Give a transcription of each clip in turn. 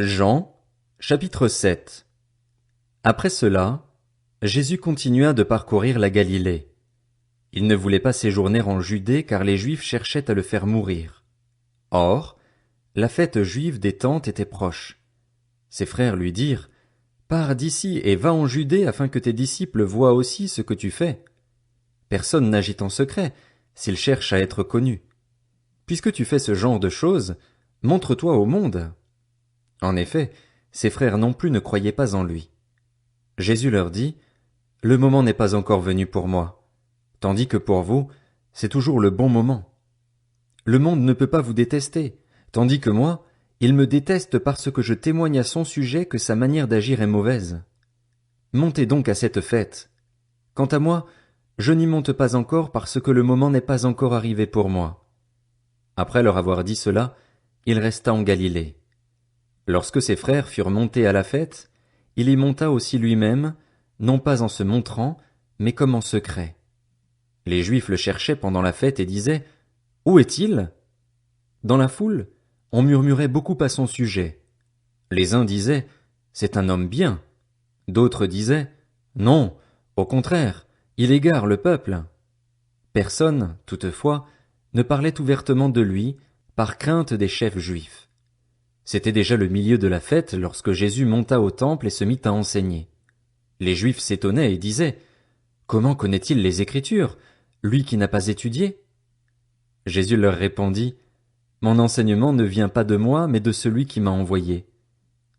Jean, chapitre 7. Après cela, Jésus continua de parcourir la Galilée. Il ne voulait pas séjourner en Judée car les Juifs cherchaient à le faire mourir. Or, la fête juive des Tentes était proche. Ses frères lui dirent, « Pars d'ici et va en Judée afin que tes disciples voient aussi ce que tu fais. Personne n'agit en secret, s'il cherche à être connu. Puisque tu fais ce genre de choses, montre-toi au monde. » En effet, ses frères non plus ne croyaient pas en lui. Jésus leur dit, « Le moment n'est pas encore venu pour moi, tandis que pour vous, c'est toujours le bon moment. Le monde ne peut pas vous détester, tandis que moi, il me déteste parce que je témoigne à son sujet que sa manière d'agir est mauvaise. Montez donc à cette fête. Quant à moi, je n'y monte pas encore parce que le moment n'est pas encore arrivé pour moi. » Après leur avoir dit cela, il resta en Galilée. Lorsque ses frères furent montés à la fête, il y monta aussi lui-même, non pas en se montrant, mais comme en secret. Les Juifs le cherchaient pendant la fête et disaient, « Où est-il » Dans la foule, on murmurait beaucoup à son sujet. Les uns disaient, « C'est un homme bien ». D'autres disaient, « Non, au contraire, il égare le peuple ». Personne, toutefois, ne parlait ouvertement de lui, par crainte des chefs juifs. C'était déjà le milieu de la fête lorsque Jésus monta au temple et se mit à enseigner. Les Juifs s'étonnaient et disaient, « Comment connaît-il les Écritures, lui qui n'a pas étudié ?» Jésus leur répondit, « Mon enseignement ne vient pas de moi, mais de celui qui m'a envoyé.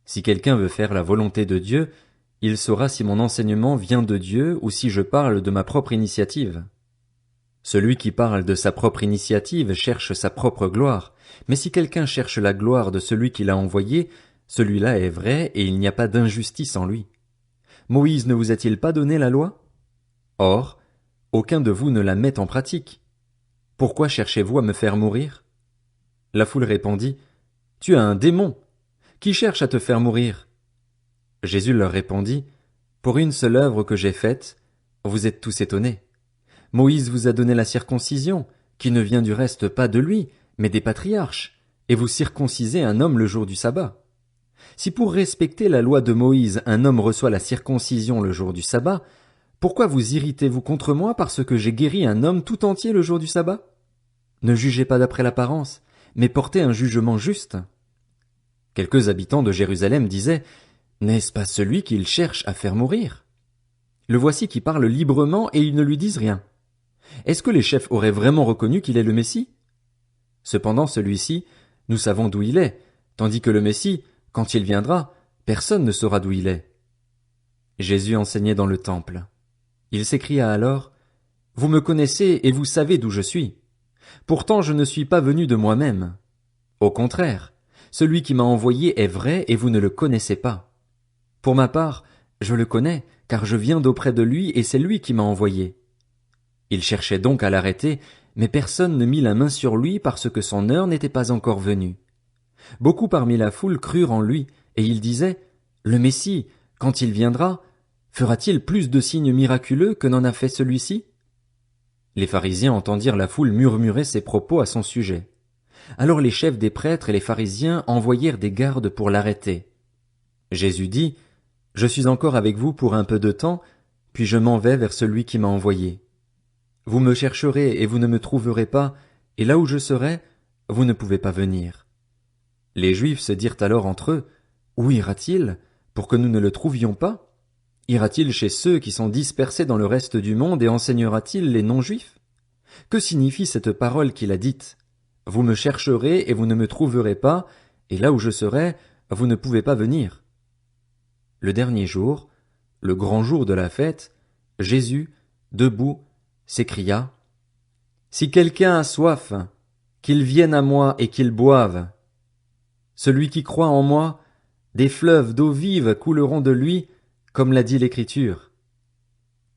Si quelqu'un veut faire la volonté de Dieu, il saura si mon enseignement vient de Dieu ou si je parle de ma propre initiative. Celui qui parle de sa propre initiative cherche sa propre gloire, mais si quelqu'un cherche la gloire de celui qui l'a envoyé, celui-là est vrai et il n'y a pas d'injustice en lui. Moïse ne vous a-t-il pas donné la loi? Or, aucun de vous ne la met en pratique. Pourquoi cherchez-vous à me faire mourir? » La foule répondit, « Tu as un démon. Qui cherche à te faire mourir? » Jésus leur répondit, « Pour une seule œuvre que j'ai faite, vous êtes tous étonnés. Moïse vous a donné la circoncision, qui ne vient du reste pas de lui, mais des patriarches, et vous circoncisez un homme le jour du sabbat. Si pour respecter la loi de Moïse un homme reçoit la circoncision le jour du sabbat, pourquoi vous irritez-vous contre moi parce que j'ai guéri un homme tout entier le jour du sabbat? Ne jugez pas d'après l'apparence, mais portez un jugement juste. » Quelques habitants de Jérusalem disaient, « N'est-ce pas celui qu'il cherche à faire mourir? Le voici qui parle librement et ils ne lui disent rien. Est-ce que les chefs auraient vraiment reconnu qu'il est le Messie? Cependant celui-ci, nous savons d'où il est, tandis que le Messie, quand il viendra, personne ne saura d'où il est. » Jésus enseignait dans le temple. Il s'écria alors, « Vous me connaissez et vous savez d'où je suis. Pourtant je ne suis pas venu de moi-même. Au contraire, celui qui m'a envoyé est vrai et vous ne le connaissez pas. Pour ma part, je le connais, car je viens d'auprès de lui et c'est lui qui m'a envoyé. » Il cherchait donc à l'arrêter, mais personne ne mit la main sur lui parce que son heure n'était pas encore venue. Beaucoup parmi la foule crurent en lui, et ils disaient, « Le Messie, quand il viendra, fera-t-il plus de signes miraculeux que n'en a fait celui-ci » Les pharisiens entendirent la foule murmurer ces propos à son sujet. Alors les chefs des prêtres et les pharisiens envoyèrent des gardes pour l'arrêter. Jésus dit, « Je suis encore avec vous pour un peu de temps, puis je m'en vais vers celui qui m'a envoyé. Vous me chercherez et vous ne me trouverez pas, et là où je serai, vous ne pouvez pas venir. » Les Juifs se dirent alors entre eux, « Où ira-t-il, pour que nous ne le trouvions pas? Ira-t-il chez ceux qui sont dispersés dans le reste du monde et enseignera-t-il les non-juifs? Que signifie cette parole qu'il a dite? Vous me chercherez et vous ne me trouverez pas, et là où je serai, vous ne pouvez pas venir. » Le dernier jour, le grand jour de la fête, Jésus, debout, s'écria, « Si quelqu'un a soif, qu'il vienne à moi et qu'il boive. Celui qui croit en moi, des fleuves d'eau vive couleront de lui, comme l'a dit l'Écriture. »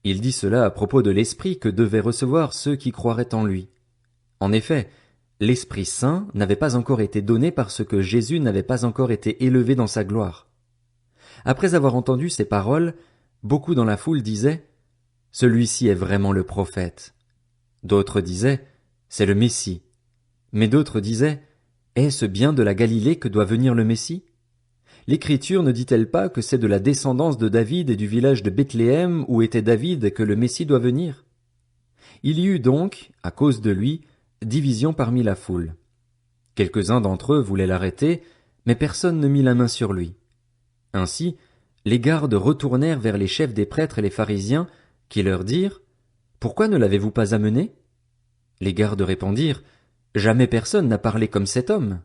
Il dit cela à propos de l'Esprit que devaient recevoir ceux qui croiraient en lui. En effet, l'Esprit Saint n'avait pas encore été donné parce que Jésus n'avait pas encore été élevé dans sa gloire. Après avoir entendu ces paroles, beaucoup dans la foule disaient, « Celui-ci est vraiment le prophète. » D'autres disaient, « C'est le Messie. » Mais d'autres disaient, « Est-ce bien de la Galilée que doit venir le Messie? l'Écriture ne dit-elle pas que c'est de la descendance de David et du village de Bethléem où était David que le Messie doit venir? Il y eut donc, à cause de lui, division parmi la foule. Quelques-uns d'entre eux voulaient l'arrêter, mais personne ne mit la main sur lui. Ainsi, les gardes retournèrent vers les chefs des prêtres et les pharisiens, qui leur dirent: « Pourquoi ne l'avez-vous pas amené ?» Les gardes répondirent: « Jamais personne n'a parlé comme cet homme. »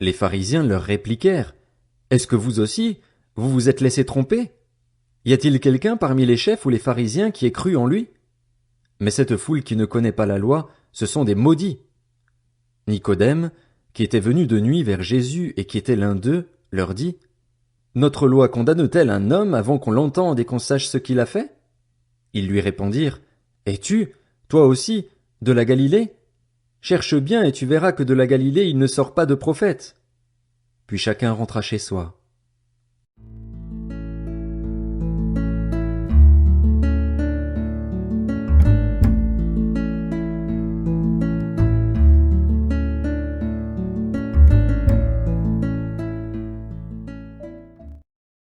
Les pharisiens leur répliquèrent: « Est-ce que vous aussi, vous vous êtes laissé tromper? Y a-t-il quelqu'un parmi les chefs ou les pharisiens qui ait cru en lui? Mais cette foule qui ne connaît pas la loi, ce sont des maudits. » Nicodème, qui était venu de nuit vers Jésus et qui était l'un d'eux, leur dit: « Notre loi condamne-t-elle un homme avant qu'on l'entende et qu'on sache ce qu'il a fait? » Ils lui répondirent: « Es-tu, toi aussi, de la Galilée? Cherche bien et tu verras que de la Galilée il ne sort pas de prophète. » Puis chacun rentra chez soi.